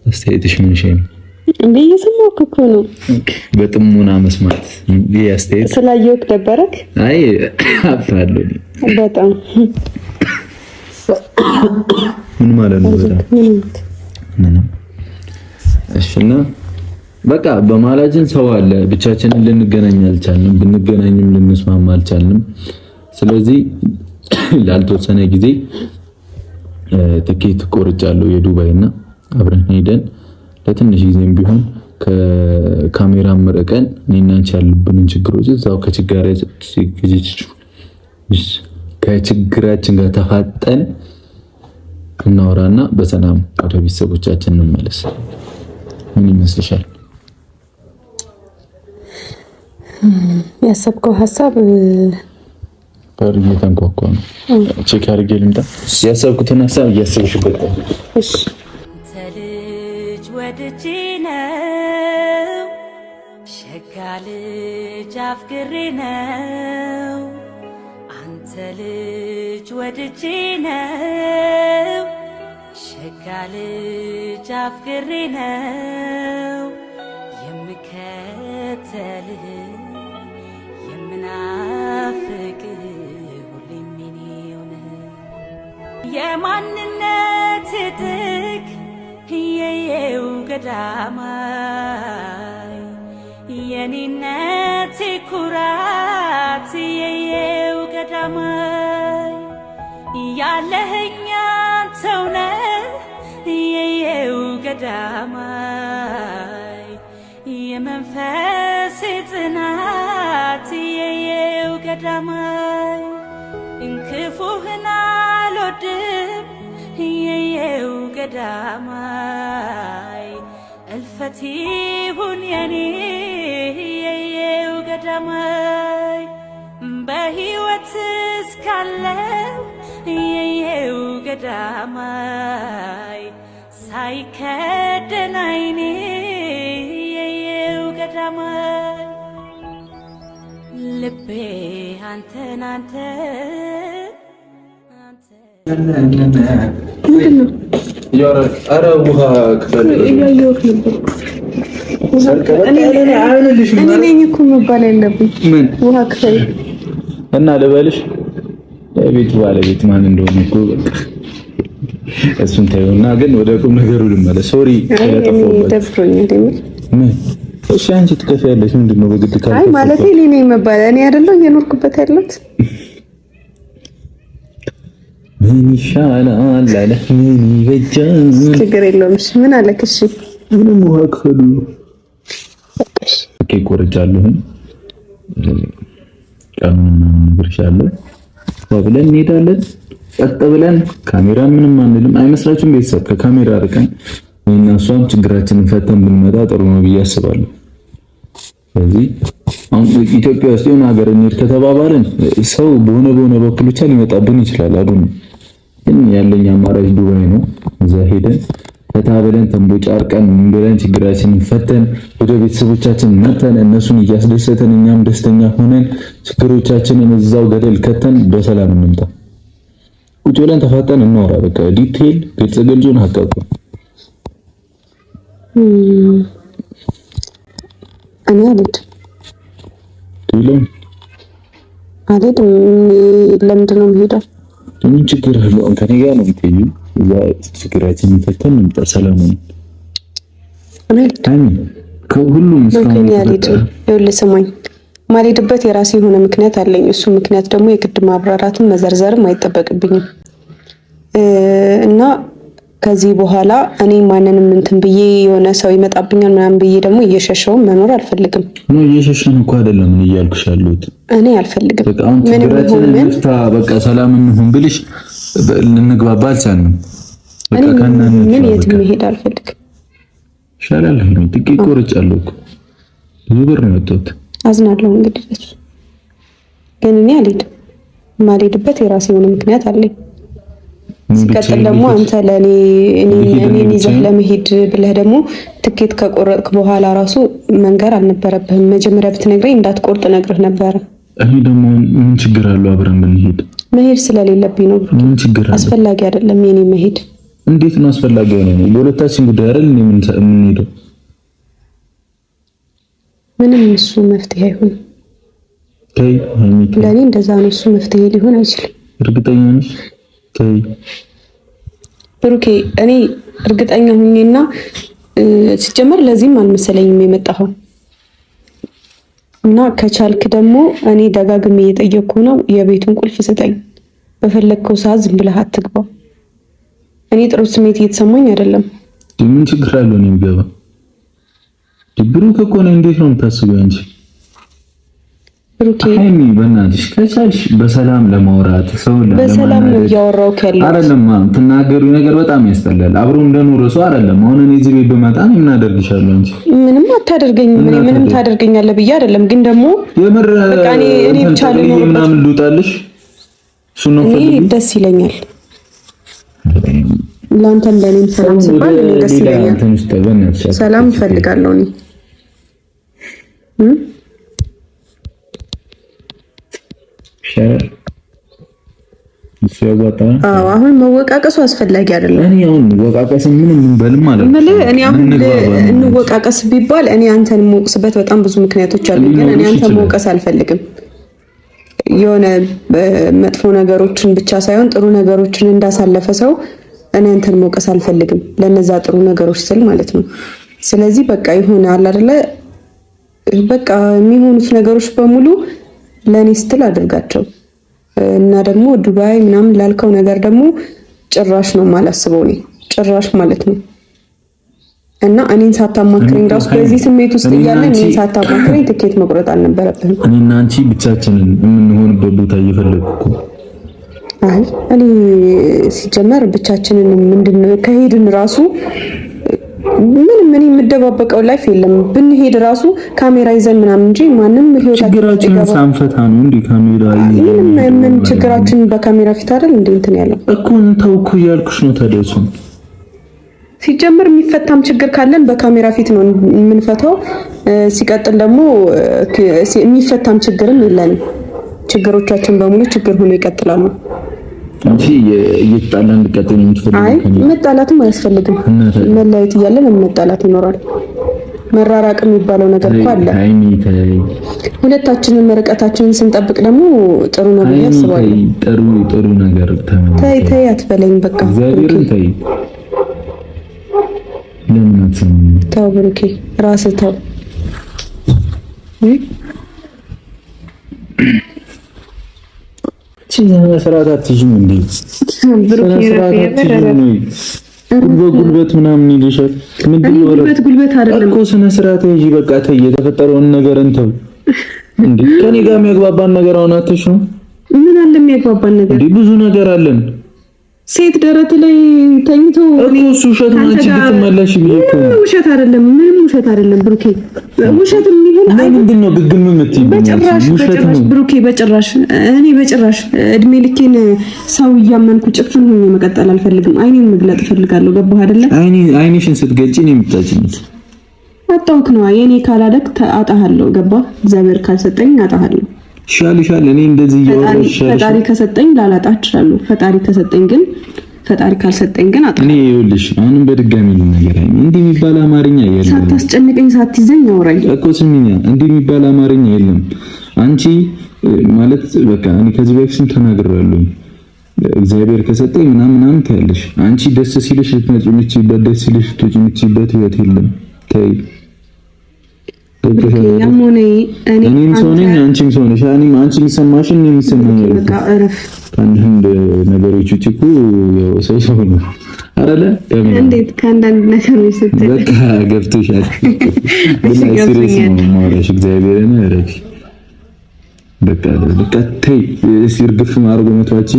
አስተያየትሽ ምን ሸም እንዴ? እየሰማሁህ እኮ ነው። በጥሞና መስማት አስተያየት ስላየሁህ ደበረክ? አይ አፍራለሁ በጣም። ምን ማለት ነው? ምንም እሺና በቃ በመሀላችን ሰው አለ። ብቻችንን ልንገናኝ አልቻልንም። ብንገናኝም ልንስማማ አልቻልንም። ስለዚህ ላልተወሰነ ጊዜ ትኬት ቆርጫለሁ የዱባይና አብረን ሄደን ለትንሽ ጊዜም ቢሆን ከካሜራ መረቀን እኔና አንቺ ያሉብንን ችግሮች እዛው ከችግራችን ጋር ተፋጠን እናወራና በሰላም ወደ ቤተሰቦቻችን እንመለስ። ምን ይመስልሻል? ያሰብከው ሀሳብ እየተንኳኳ ነው። ቼክ አድርጌ ልምጣ። ያሰብኩትን ሀሳብ እያሰብሽበት ነው። እሺ ልጅ ወድጄ ነው ሸጋ ልጅ አፍቅሬ ነው አንተ ልጅ ወድጄ ነው ሸጋ ልጅ አፍቅሬ ነው የምከተልህ የምናፍቅህ ሁሌም የኔው ነህ የማንነት ጥግ የየው ገዳማይ የኔነት ኩራት የየው ገዳማይ ያለኸኝ አንተው ነህ የየው ገዳማይ የመንፈስ ጽናት የየው ገዳማይ እንክፉህን አልወድም የየው ገዳማይ እልፈት ይሁን የኔ የየው ገዳማይ በሕይወት እስካለው የየው ገዳማይ ሳይከደን ዓይኔ የየው ገዳማይ ልቤ አንተን ኧረ ውሃ ክፈል እያየሁህ ነበር። እኔ ነኝ እኮ መባል ያለብኝ። ምን ውሃ ክፈል እና ልበልሽ? የቤቱ ባለቤት ማን እንደሆነ እኮ በቃ እሱን ታየውና፣ ግን ወደ ቁም ነገሩ ልመለስ። ሶሪ ስለጠፋሁበት። ደብሮኛል። ምን እሺ፣ አንቺ ትከፍያለሽ። ምንድን ነው በግድ ካልከፈለ? አይ ማለት እኔ ነኝ መባል እኔ አይደለሁ እየኖርኩበት ያለሁት። ምን ይሻላል አለ ምን ይበጃል? ችግር የለውም። እሺ ምን አለክ? እሺ ምንም ውሃ ክፈሉ። ኦኬ ቆርጫለሁ። ቀኑን ነግሬሻለሁ። ብለን እንሄዳለን። ጸጥ ብለን ካሜራ ምንም አንልም። አይመስላችሁም? ቤተሰብ ከካሜራ ርቀን እና እሷም ችግራችንን ፈተን ብንመጣ ጥሩ ነው ብዬ አስባለሁ። ስለዚህ አሁን ኢትዮጵያ ውስጥ የሆነ ሀገር እንሂድ ከተባባልን ሰው በሆነ በኩል ብቻ ሊመጣብን ይችላል። አሁን ግን ያለኝ አማራጭ ዱባይ ነው። እዛ ሄደን ፈታ ብለን ተንቦጫርቀን ምን ብለን ችግራችንን ፈተን ወደ ቤተሰቦቻችን መተን እነሱን እያስደሰተን እኛም ደስተኛ ሆነን ችግሮቻችንን እዛው ገደል ከተን በሰላም እንምጣ። ቁጭ ብለን ተፋጠን እናወራ። በቃ ዲቴል ግልጹን ሀቀቁ እኔ አልሄድም። ለምንድን ነው የምሄደው? ምን ችግር አለው? ከኔ ጋር ነው የምትሄጂው። እዛ ችግራችንን ፈተን እንምጣ። ሰላም ነው። ከሁሉም ስማኝ፣ ማልሄድበት የራሴ የሆነ ምክንያት አለኝ። እሱ ምክንያት ደግሞ የግድ ማብራራትም መዘርዘርም አይጠበቅብኝም እና ከዚህ በኋላ እኔ ማንንም እንትን ብዬ የሆነ ሰው ይመጣብኛል ምናምን ብዬ ደግሞ እየሸሸው መኖር አልፈልግም። ነው እየሸሸን እኮ አይደለም እኔ እያልኩሽ ያለሁት። እኔ አልፈልግም። በቃ ሰላም እንሁን ብልሽ ልንግባባ አልቻልንም። በቃ ምን የትም መሄድ አልፈልግም። ይሻላል። ጥቂት ቆርጫለሁ እኮ ብዙ ብር ነው የወጣሁት። አዝናለሁ እንግዲህ ግን እኔ አልሄድም። የማልሄድበት የራሴ የሆነ ምክንያት አለኝ። ሲቀጥል ደግሞ አንተ ለኔ እኔን ይዘህ ለመሄድ ብለህ ደግሞ ትኬት ከቆረጥክ በኋላ ራሱ መንገር አልነበረብህም። መጀመሪያ ብትነግረኝ እንዳትቆርጥ ነግረህ ነበረ። እኔ ደግሞ ምን ችግር አለው አብረን ብንሄድ? መሄድ ስለሌለብኝ ነው። ምን ችግር አለው? አስፈላጊ አይደለም የኔ መሄድ። እንዴት ነው አስፈላጊ ነው? በሁለታችን ጉዳይ አይደል የምንሄደው? ምንም እሱ መፍትሄ አይሆንም። ለኔ እንደዛ ነው። እሱ መፍትሄ ሊሆን አይችልም። እርግጠኛ ነሽ? ብሩኬ እኔ እርግጠኛ ሁኜና ሲጀመር ለዚህም አልመሰለኝም የመጣኸው እና ከቻልክ ደግሞ እኔ ደጋግሜ እየጠየቅኩ ነው፣ የቤቱን ቁልፍ ስጠኝ። በፈለግከው ሰዓት ዝም ብለህ አትግባ። እኔ ጥሩ ስሜት እየተሰማኝ አይደለም። ምን ችግር አለው? እኔ ገባ ብሩክ እኮ ነው። እንዴት ነው የምታስበው አንቺ? ብሩኬ አይኒ በእናትሽ ከቻልሽ በሰላም ለማውራት ሰው በሰላም ነው እያወራሁ ካለው አይደለም። ትናገሪው ነገር በጣም ያስጠላል። አብሮ እንደኖረ ሰው አይደለም። አሁን እኔ እዚህ ቤት በመጣ ምን አደርግሻለሁ? አንቺ ምንም አታደርገኝም። ምንም ታደርገኛለህ ብዬ አይደለም፣ ግን ደግሞ የምር በቃ እኔ ብቻ ነው ምናምን ልውጣልሽ። እሱ ነው ፈልጊ። ደስ ይለኛል። ላንተም ለኔም ሰላም ሲባል እኔ ደስ ይለኛል። ሰላም እፈልጋለሁ እኔ አሁን መወቃቀሱ አስፈላጊ አይደለም። እኔ አሁን መወቃቀስ ምንም እንበልም ማለት ነው። እኔ አሁን እንወቃቀስ ቢባል እኔ አንተን የምወቅስበት በጣም ብዙ ምክንያቶች አሉ፣ ግን እኔ አንተን መወቀስ አልፈልግም። የሆነ መጥፎ ነገሮችን ብቻ ሳይሆን ጥሩ ነገሮችን እንዳሳለፈ ሰው እኔ አንተን መወቀስ አልፈልግም፣ ለነዛ ጥሩ ነገሮች ስል ማለት ነው። ስለዚህ በቃ ይሆናል አይደለ? በቃ የሚሆኑት ነገሮች በሙሉ ለኔ ስትል አድርጋቸው እና ደግሞ ዱባይ ምናምን ላልከው ነገር ደግሞ ጭራሽ ነው የማላስበው እኔ ጭራሽ ማለት ነው። እና እኔን ሳታማክረኝ ራሱ በዚህ ስሜት ውስጥ እያለ እኔን ሳታማክረኝ ትኬት መቁረጥ አልነበረብህም። እኔና አንቺ ብቻችንን የምንሆንበት ቦታ እየፈለግኩ አይ እኔ ሲጀመር ብቻችንን ምንድነው ከሄድን ራሱ ምንም እኔ የምደባበቀው ላይፍ የለም። ብንሄድ ራሱ ካሜራ ይዘን ምናምን እንጂ ማንም ችግራችንን ሳንፈታ ነው እንዴ ካሜራ ይዘን? ምን ችግራችን በካሜራ ፊት አይደል እንዴ እንትን ያለው እኮ እንተው እኮ እያልኩሽ ነው። ታዲያ ሲጀመር የሚፈታም ችግር ካለን በካሜራ ፊት ነው የምንፈታው። ሲቀጥል ደግሞ የሚፈታም ችግርም የለንም። ችግሮቻችን በሙሉ ችግር ሆኖ ይቀጥላሉ። አንቺ እየተጣላን እንድትቀጥል የምትፈልጊው? አይ መጣላትም አያስፈልግም። መለያየት እያለ መጣላት ይኖራል። መራራቅ የሚባለው ነገር እኮ አለ። ሁለታችንን ርቀታችንን ስንጠብቅ ደግሞ ጥሩ ነው ብዬ አስባለሁ። ጥሩ ነገር ተይ አትበለኝ። በቃ እግዚአብሔርን ተይ። ለምን አትሰማም? ተው ብሩኬ፣ ራስህ ተው። ስርዓት አትይዥም እንዴ? ጉልበት ምናምን ይልሻል። ጉልበት አይደለም እኮ ስነ ስርዓት ይዤ በቃ ተይ። የተፈጠረውን ነገር እንተው እንዴ። ከኔ ጋር የሚያግባባን ነገር አሁን አትሽ ነው። ምን አለ የሚያግባባን ነገር? ብዙ ነገር አለን ሴት ደረት ላይ ተኝቶ እሱ ውሸት ነው። አንቺ ብትመለሽ ቢልኩ ውሸት አይደለም፣ ምንም ውሸት አይደለም ብሩኬ። ውሸት የሚሆን ምንድን ነው ግግም የምትይው? በጭራሽ ብሩኬ፣ በጭራሽ እኔ በጭራሽ እድሜ ልኬን ሰው እያመንኩ ጭፍን ሆኜ መቀጠል አልፈልግም። አይኔን መግለጥ እፈልጋለሁ። ገባህ አይደለ? አይንሽን ስትገልጪ ነው የምታጭኝ። አጣውክ ነው የኔ ካላደክ አጣሃለሁ። ገባህ? እግዚአብሔር ካልሰጠኝ አጣሃለሁ። ሻል እኔ እንደዚህ እያወራሽ ፈጣሪ ከሰጠኝ ላላጣ እችላለሁ። ፈጣሪ ካልሰጠኝ ግን አጣ። እኔ ይኸውልሽ አሁንም በድጋሚ ነገር አይደል እንዲህ የሚባል አማርኛ የለም። ሳታስጨንቀኝ ሳትይዘኝ አውራኝ እኮ ስሚኛ፣ እንዲህ የሚባል አማርኛ የለም። አንቺ ማለት በቃ እኔ ከዚህ በፊትም ተናግሬያለሁ። እግዚአብሔር ከሰጠኝ ምናምን ታያለሽ። አንቺ ደስ ሲልሽ ልትመጪ የምትችይበት፣ ደስ ሲልሽ ልትወጪ የምትችይበት ህይወት የለም። ተይ እኔም ሰው ነኝ፣ አንቺም ሰው ነሽ። አንቺ የሚሰማሽን እኔ የሚሰማኝ በቃ እረፍ። ከአንዳንድ ነገሮች ውጪ እኮ ያው ሰው ነው አይደለ? እንዴት ከአንዳንድ ነገሮች ስትል በቃ ገብቶሻል። ሲሪየስ ነው ማውራሽ። እግዚአብሔርን እረፊ በቃ ተይ። ሲርግፍ ማርጎ መቷች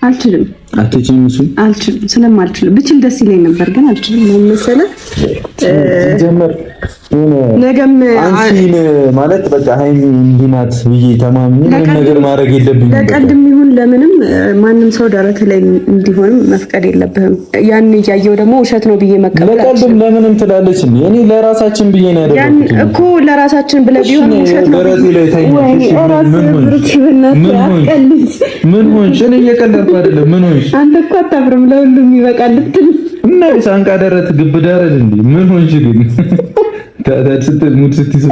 አልችልም። አትችይም? እሱ አልችልም። ስለማልችል ብችል ደስ ይለኝ ነበር ግን አልችልም። ምን መሰለህ ጀመር ነገም አንቺን ማለት በቃ ሃይሚ እንዲናት ብዬ ተማምኜ ምንም ነገር ማድረግ የለብኝም። ለቀልድም ይሁን ለምንም ማንም ሰው ደረት ላይ እንዲሆንም መፍቀድ የለብህም። ያን እያየው ደግሞ ውሸት ነው ብዬ መቀበል ለቀልድም ለምንም ትላለች። እኔ ለራሳችን ብዬ ነው ያደረኩት። ያን እኮ ለራሳችን ብለህ ቢሆን ውሸት ነው ደረት ላይ ታይኛለሽ። ምን ሆንሽ? እኔ እየቀለድኩ አይደለም። ምን ሆንሽ? አንተ እኮ አታፍርም። ለሁሉም ይበቃል ልትል እና ሳንቃ ደረት ግብዳ አይደል እንዴ? ምን ሆንሽ ግን ስትል ሙድ ስትይዝ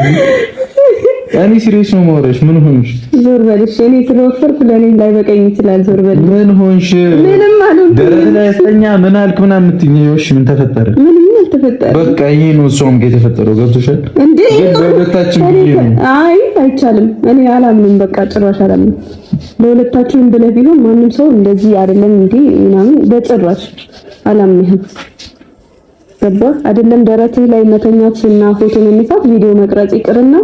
እኔ ሲሪየስ ነው ማውራሽ። ምን ሆንሽ? ዞር በልሽ። እኔ ስለወፈርኩ ለኔ ላይበቃኝ ይችላል። ዞር በልሽ። ምን ሆንሽ? ምንም አልሆንኩም። ደረት ላይ ያስተኛ ምን አልክ ምናምን የምትይኝ እሺ፣ ምን ተፈጠረ? ምንም አልተፈጠረ። በቃ ይሄ ነው እሷም ጋር የተፈጠረው። ገብቶሻል እንዴ? ለሁለታችን ቢሆን አይ አይቻልም። እኔ አላምንም። በቃ ጭራሽ አላምንም። ለሁለታችን ብለህ ቢሆን ማንም ሰው እንደዚህ አይደለም እንዴ ምናምን በጭራሽ አላምንህም። ገባ አይደለም? ደረትህ ላይ መተኛትና ፎቶ መነሳት ቪዲዮ መቅረጽ ይቅርና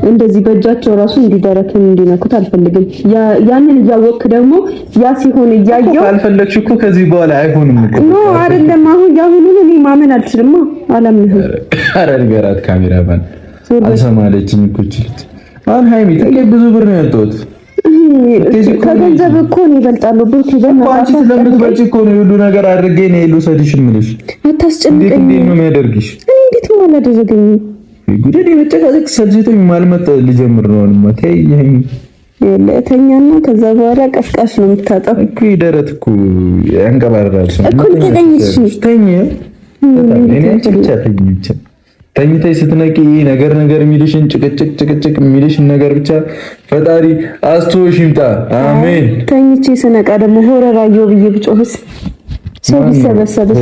እንደዚህ በእጃቸው ራሱ እንዲደረትን እንዲነኩት አልፈልግም። ያንን እያወቅክ ደግሞ ያ ሲሆን እያየው አልፈለግሽ እኮ ከዚህ በኋላ አይሆንም እኮ ነው አይደለም? አሁን ያሁኑን እኔ ማመን አልችልም። አላምንህም። ኧረ ንገራት ካሜራማን አልሰማለችኝ እኮ እችልት አሁን ሃይሚ ጥቂት ብዙ ብር ነው ያወጣሁት። ከገንዘብ እኮ ነው ይበልጣሉ። ብሩክ አንቺ ስለምትበጪ እኮ ነው ሁሉ ነገር አድርጌ ነው ልውሰድሽ የምልሽ። አታስጨንቀኝ። እንዴት ነው የሚያደርግሽ? እንዴት ነው አላደረገኝም? ጉዴ መጨቃጨቅ ሰልችቶኝ ማልመጣ ልጀምር ነው አልማ ተይኝ ለተኛና ከዛ በኋላ ቀስቃሽ ነው የምታጣው እኮ ደረት እኮ ያንቀባራል እኮ ተገኝሽ ተኝ እኔ ብቻ ተኝተሽ ስትነቂ ነገር የሚልሽን ጭቅጭቅ የሚልሽን ነገር ብቻ ፈጣሪ አስተውሽ ይምጣ። አሜን። ተኝቼ ስነቃ ደግሞ ሆረር አየሁ ብዬ ብጮህስ ሰው ቢሰበሰብስ?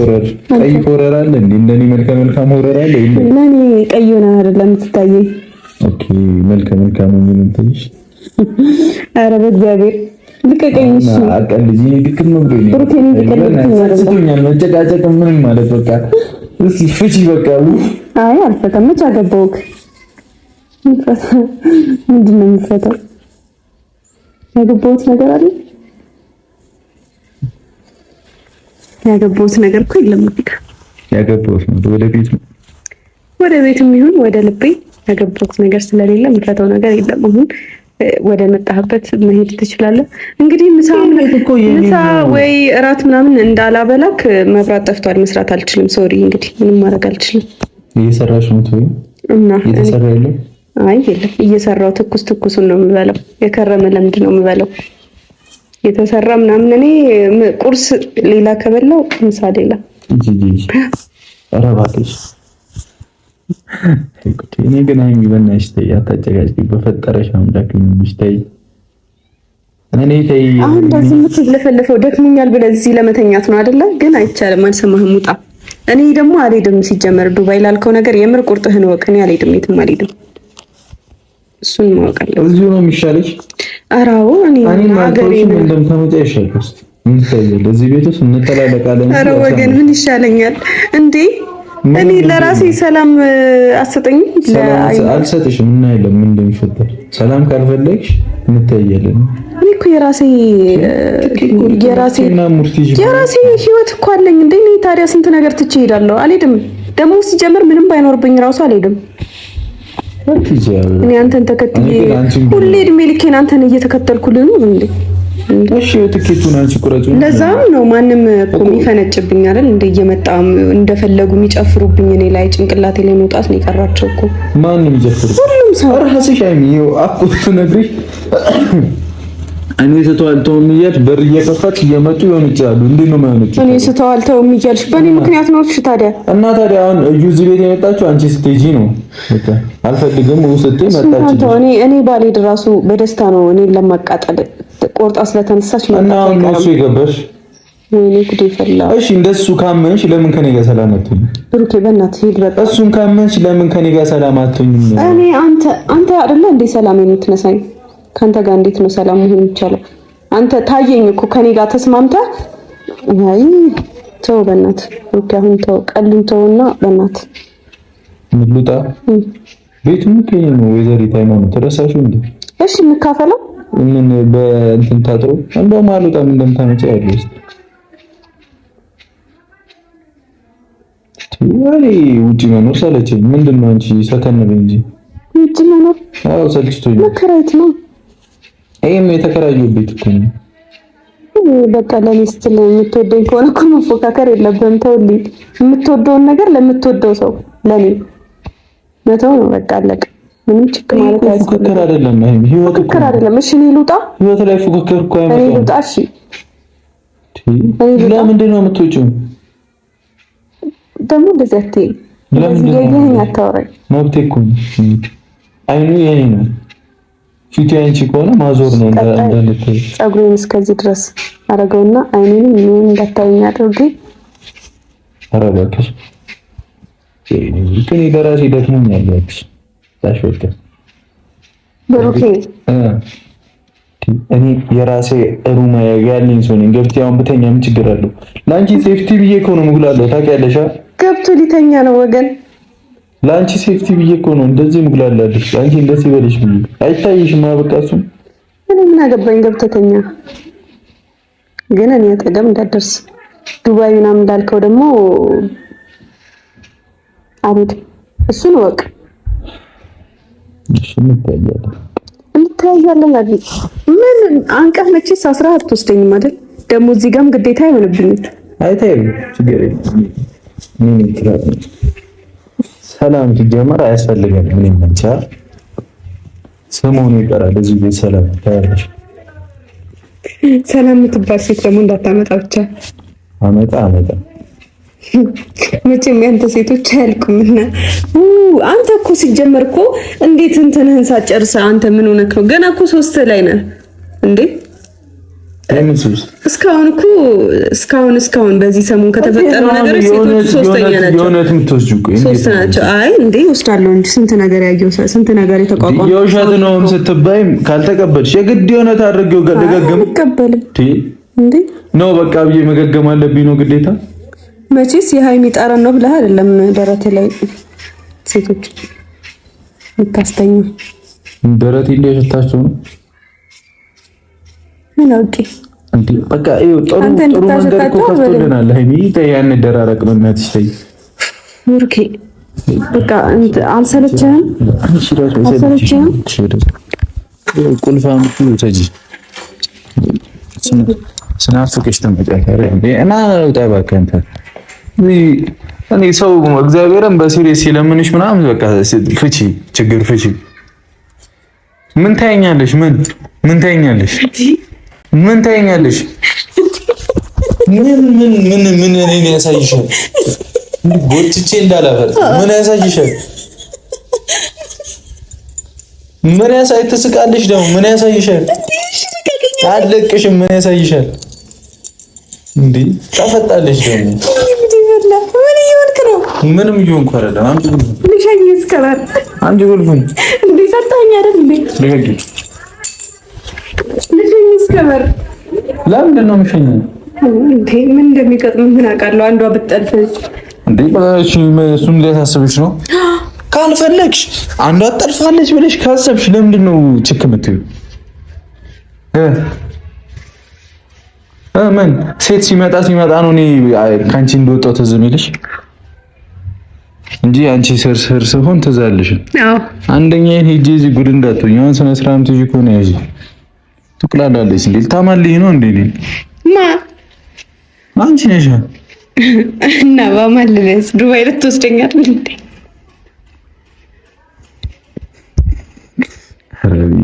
ቀይ ሆረር አለ እንዴ? እንደኔ መልካም ሆረር አለ እንዴ? ለኔ ቀይ ሆነ አይደለም የምትታየኝ። ኦኬ መልካም ነው የምትይሽ። ኧረ በእግዚአብሔር ልቀቀኝ። እሺ አቀልጂ ልክም ነው ብዬ ብሩኬን ልቀቀኝ። መጨቃጨቅ ምንም ማለት በቃ እስኪ ፍቺ በቃ። አይ አልፈታም። መች አገባሁህ? ምንድን ነው የምፈታው? ያገባሁት ነገር አለ? ያገባሁት ነገር እኮ የለም። ያገባሁት ነው ወደ ቤትም ይሁን ወደ ልቤ ያገባሁት ነገር ስለሌለ የምፈታው ነገር የለም። አሁን ወደ መጣህበት መሄድ ትችላለህ። እንግዲህ ምሳ ወይ እራት ምናምን እንዳላበላክ መብራት ጠፍቷል። መስራት አልችልም። ሶሪ እንግዲህ ምንም ማድረግ አልችልም። እየሰራሽ ነው ወይ? እና እየሰራ የለም? አይ የለም፣ እየሰራው ትኩሱን ነው የምበላው። የከረመ ለምንድን ነው የምበላው? የተሰራ ምናምን እኔ ቁርስ ሌላ ከበላው ምሳ ሌላ። ኧረ እባክሽ እኔ ግን ሃይሚ በእናትሽ ተይ፣ አታጨቃጭቂ በፈጠረሽ አምላክ ነው ተይ። እኔ ተይ አሁን እንደዚህ የምትለፈልፈው ደክሞኛል ብለህ እዚህ ለመተኛት ነው አይደለ? ግን አይቻልም። አልሰማህም? ውጣ። እኔ ደግሞ አልሄድም። ሲጀመር ዱባይ ላልከው ነገር የምር ቁርጥህን ወቅ። እኔ አልሄድም፣ የትም አልሄድም። እሱን ማወቅ አለብህ። እዚሁ ነው የሚሻለሽ። ኧረ አዎ እኔ ሀገሬ ነው እንደምታመጣ ይሻልሽ። ምን ታየለ? እዚህ ቤት ውስጥ እንጠላለቃለን። ኧረ ወገን ምን ይሻለኛል እንዴ? እኔ ለራሴ ሰላም አሰጠኝ አልሰጥሽም እና የለም ምን እንደሚፈጠር ሰላም ካልፈለግሽ እንታያለን። እኔ እኮ የራሴ ህይወት እኮ አለኝ እንዴ። እኔ ታዲያ ስንት ነገር ትቼ እሄዳለሁ? አልሄድም። ደግሞ ሲጀምር ምንም ባይኖርብኝ ራሱ አልሄድም። እኔ አንተን ተከትዬ ሁሌ እድሜ ልኬን አንተን እየተከተልኩልህ ነው እንዴ? እሺ ትኬቱን አንቺ ቁረጪ። ለዛም ነው ማንም እኮ የሚፈነጭብኝ አይደል እንደ እየመጣ እንደፈለጉ የሚጨፍሩብኝ እኔ ላይ ጭንቅላቴ ላይ መውጣት ነው የቀራቸው እኮ። ማንም ይጨፍሩ ሁሉም ሰው ራስሽ አይሚው አቁት ነግሪሽ እኔ ስተዋልተውም እያልሽ በር እየከፈትሽ እየመጡ ይሆንቻሉ። እንዴት ነው የማይሆንች? እኔ ስተዋልተውም እያልሽ በእኔ ምክንያት ነው። እሺ ታዲያ እና ታዲያ አሁን እዚህ ቤት የመጣችው አንቺ ስትሄጂ ነው። በቃ አልፈልግም ስትይ መጣች። እኔ ባልሄድ እራሱ በደስታ ነው እኔን ለማቃጠል ቆርጣ ስለተነሳች ማለት ነው። እና እሱ ይገባሽ። ወይኔ ጉዴ ፈላ። እሺ እንደሱ ካመንሽ ለምን ከኔ ጋር ሰላም አትሆኝ? ብሩኬ በእናትህ ሂድ በቃ። እሱን ካመንሽ ለምን ከኔ ጋር ሰላም አትሆኝ? እኔ አንተ አይደለ እንዴ ሰላም የምትነሳኝ? ካንተ ጋር እንዴት ነው ሰላም መሆን ይቻላል? አንተ ታየኝ እኮ ከኔ ጋር ተስማምተህ። አይ ተው በእናትህ ብሩኬ፣ አሁን ተው፣ ቀልዱን ተውና በእናትህ ምን ልውጣ? ቤት ምንከኝ ነው ወይዘሪት ሃይማኖት ተረሳሽው እንዴ? እሺ እንካፈለው ምን በእንትን ታጥሮ እንደው ማሉጣም እንደምታመጪ ያለው ወሬ ውጪ መኖር ሰለቸኝ። ምንድነው አንቺ ሰከን በይ እንጂ ውጪ መኖር? አዎ ሰልችቶኝ። መከራየት ነው። ይሄም የተከራየው ቤት እኮ ነው። በቃ ለኔ ስትል የምትወደኝ ከሆነ እኮ መፎካከር የለብህም። ተውልኝ። የምትወደውን ነገር ለምትወደው ሰው ለኔ መተው ነው። በቃ አለቀ። ምንም ችግር ማለት አይደለም። ፉክክር አይደለም። ህይወት ፉክክር አይደለም። እሺ እኔ ልውጣ? ህይወት ላይ ፉክክር እኮ አይመጣም። እኔ ልውጣ? እሺ ለምንድን ነው የምትወጪው? ደግሞ እንደዚህ አትይኝ። ለምን ይሄን አታወራኝ? መብቴ እኮ ነው። አይኑ የኔ ነው። ፊቱ ያንቺ ከሆነ ማዞር ነው እንዳልታይ። ፀጉሬን እስከዚህ ድረስ አረገውና አይኔን ምን እንዳታየኝ አድርጌ። ኧረ እባክሽ እኔ ለራሴ ደክሞኛል። እባክሽ ታሽወጣ ብሩኬ። እኔ የራሴ ሩማ ያለኝ ሰው ነኝ። ገብቼ አሁን ብተኛ ምን ችግር አለው? ለአንቺ ሴፍቲ ብዬ እኮ ነው የምጉላለው። ታውቂያለሽ? ገብቶ ሊተኛ ነው ወገን። ለአንቺ ሴፍቲ ብዬ እኮ ነው እንደዚህ የምጉላላለሽ። አንቺ እንደዚህ በለሽ ብዬ አይታይሽም? በቃ እሱ እኔ ምን አገባኝ? ገብተተኛ ግን እኔ አጠገብ እንዳትደርስ። ዱባይ ምናምን እንዳልከው ደግሞ አቤት እሱን ወቅ እሺ እንታያለን አይደል? ምን አንቀህ መቼስ አስራ አትወስደኝም አይደል? ደግሞ እዚህ ጋርም ግዴታ አይሆንብኝም። አይታይም ችግር የለም። ሰላም ሲጀመር አያስፈልግም። ምን እንቻ ሰሞኑን ይቀራል እዚህ ቤት ሰላም ታያለሽ። ሰላም የምትባል ሴት ደግሞ እንዳታመጣ ብቻ። አመጣ መቼም ያንተ ሴቶች አያልቁምና። አንተ እኮ ሲጀመር እኮ እንዴት እንትንህን ሳጨርሰህ አንተ ምን ሆነክ ነው? ገና እኮ 3 ላይ ነህ እንዴ? እስካሁን በዚህ ሰሞን ከተፈጠረው ነገር ሴቶች 3ኛ ናቸው። የሆነት የምትወስጂው እኮ 3 ናቸው። አይ እንዴ ወስዳለሁ እንጂ ስንት ነገር ያየው ስንት ነገር የተቋቋመ የውሸት ነው ስትባይ ካልተቀበልሽ የግድ የሆነት አድርገው ገደገገም አይቀበልም እንዴ ነው በቃ ብዬ መገገም አለብኝ ነው ግዴታ። መቼስ የሃይሚ ጠረን ነው ብለህ አይደለም ደረቴ ላይ ሴቶች ምታስተኙ? ደረቴ ላይ ሽታቸው ነው ምን አውቄ እንዴ? በቃ ይኸው ጥሩ መንገድ እኮ ከፍቶልናል። ሃይሚ ያን ደራረቅ ነው እናትሽ ተይ ሙርኬ በቃ አልሰለችህም? አልሰለችህም? ቁልፋም ተጂ ስናፍቅሽ ተመጣጣሪ እንዴ እና ጣባከ አንተ እኔ ሰው እግዚአብሔርን በሲሪየስ ሲለምንሽ ምናምን በቃ ፍቺ ችግር ፍቺ ምን ታየኛለሽ? ምን ታየኛለሽ? ምን ታየኛለሽ? ምን እኔን ያሳይሻል? ጎትቼ እንዳላፈር ምን ያሳይሻል? ምን ያሳይ? ትስቃለሽ ደግሞ ምን ያሳይሻል? አለቅሽም ምን ያሳይሻል? እንዴ ታፈጣለሽ ደግሞ ምን እየሆንክ ነው? ምንም እየሆንኩ አይደለም። አንቺ ልጅ እስከባር አንቺ ጉልፉን እንዴ ሰጣኝ አይደል እንዴ ልጅ እስከባር ለምንድን ነው የምሸኘው? እንዴ ምን እንደሚቀጥም ምን አውቃለሁ። አንዷ ብትጠልፍሽ እንዴ ባሽ እሱን ሊያሳስብሽ ነው። ካልፈለግሽ አንዷ ጠልፋለች ብለሽ ካሰብሽ ለምንድን ነው ችክ የምትይው? ምን ሴት ሲመጣ ነው እኔ ካንቺ እንደወጣው ትዝ የሚልሽ እንጂ አንቺ ስር ስሆን ትዝ አለሽ። አዎ አንደኛ ይሄን ሂጂ እዚህ ጉድ እንዳትሆኝ። አሁን ስነ ስርዓት ትይጂ እኮ ነው ያጂ ትቅላለች እንዴ ልታማልኝ ነው እንዴ? አንቺ ነሽ እና በማልለስ ዱባይ ልትወስደኝ አይደል እንዴ?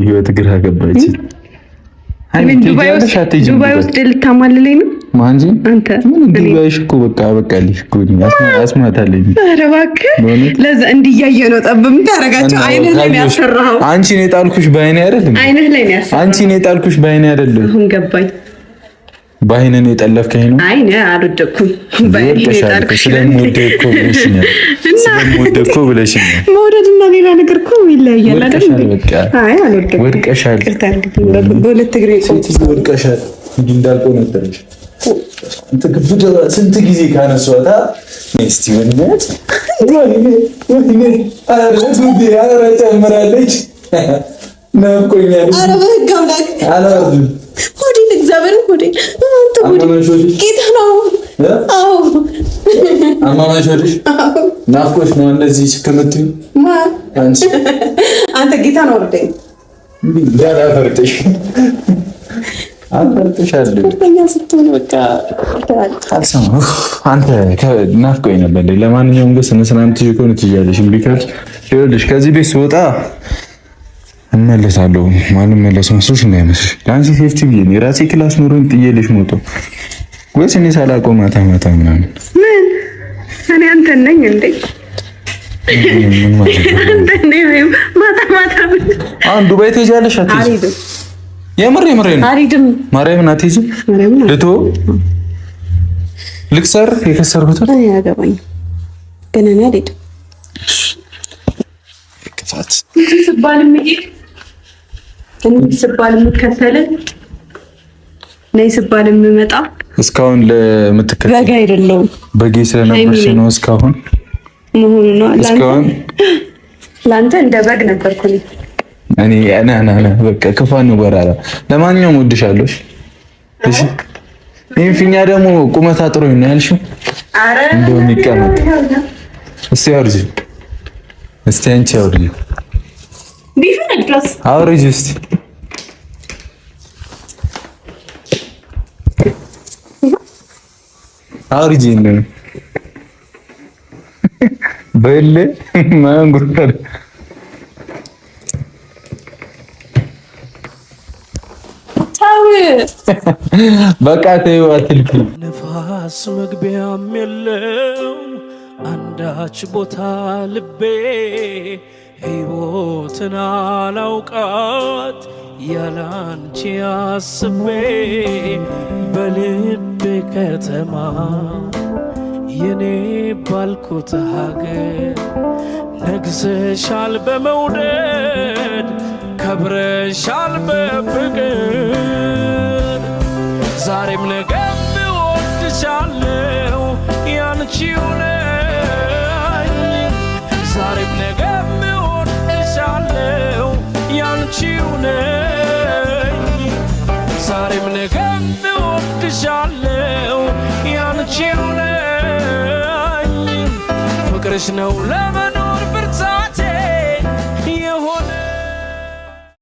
ህይወት ግራ ገባች። ዱባይ ውስጥ ልታማልለኝ ነው ማንጂ? አንተ ዱባይሽ እኮ በቃልሽ እኮ አስማታለኝ። ኧረ እባክህ ለዛ እንዲያየ ነው ጠብ የምታረጋቸው። አይንህ ላይ ያሰራው አንቺ ነው የጣልኩሽ በአይኔ አይደለም። አይንህ ላይ ነው ያሰራው አንቺ ነው የጣልኩሽ በአይኔ አይደለም። አሁን ገባኝ። በአይኔ ነው የጠለፍከኝ ነው። አይኔ አልወደኩም። በአይኔ ነው የጣልኩሽ ስለምወደው እኮ ብለሽኛል። ስለምወደው እኮ ብለሽኛል። መውደድና ሌላ ነገር እኮ ይለያያል አይደል? አይ አልወደኩም። ወድቀሻል። በሁለት እግሬ ወድቀሻል። እንዳልከው ነበርሽ። ስንት ጊዜ ካነሷታ እስቲ ወንነት አረ ጨምራለች። ናፍቆኛል። አረ በህግ አምላክ አላወርድም። ሆዴን እግዚአብሔር ሆዴን አንተ ሆዴን ጌታ ነው። አዎ አማማሾልሽ ናፍቆሽ ነው እንደዚህ እስከምትይ አንተ ጌታ ነው ወርደኝ ዳላፈርጥሽ አልፈርጥሻለሁ። ስትሆን በቃ አልሰማሁም። አንተ ናፍቆኝ ነበር። ለማንኛውም ግን ስነ ስርዓት ትይያለሽ። ቢካልሽ ይኸውልሽ ከዚህ ቤት ስወጣ እመለሳለሁ። ማንም መለስ መስሎሽ እንዳይመስልሽ። ለአንቺ ሴፍቲ ብዬ ነው የራሴ ክላስ ኖሮኝ ጥዬልሽ ሞቶ ወይስ እኔ ሳላውቀው ማታ ምናምን ምን እኔ አንተ ነኝ እንዴ? ምን ማለት ነው? አንተ ነኝ ማታ አሁን ዱባይ ትሄጃለሽ? አትሄጂም? የምሬ ነው። አልሄድም። ማርያምን አትሄጂም? ልቶ ልክሰር የከሰርኩት እኔ ያገባኝ ግን እኔ አልሄድም። ክፋት ስባል የምከተል ነይ ስባል የምመጣ እስካሁን ለምትከተል በጋ አይደለሁም። በጌ ስለነበርሽ ነው እስካሁን መሆኑ ነው። እስካሁን ላንተ እንደ በግ ነበርኩ እኔ በቃ ክፋን ነው ወራራ። ለማንኛውም ወድሻለሁ። እሺ ኢንፊኛ ደግሞ ቁመት አጥሮኝ ነው ያልሽው። አረ እንደውም ይቀመጥ እስቲ አውርጂ። እስቲ አንቺ አውርጂ። ቢፈነድረስ አውርጂ እስቲ አውርጂ ነው በለ ማንጉር በቃ ተይው አትልፊ። ነፋስ መግቢያም የለው አንዳች ቦታ ልቤ ሕይወትን አላውቃት ያላንቺ አስቤ በልቤ ከተማ የኔ ባልኩት ሀገር ነግሰሻል በመውደድ ከብረሻል በፍቅር ዛሬም ነገም እወድሻለሁ ያንቺው ነኝ ዛሬም ነገም እወድሻለሁ ያንቺው ነኝ ዛሬም ነገም እወድሻለሁ ያንቺው ነኝ ፍቅርሽ ነው ለማ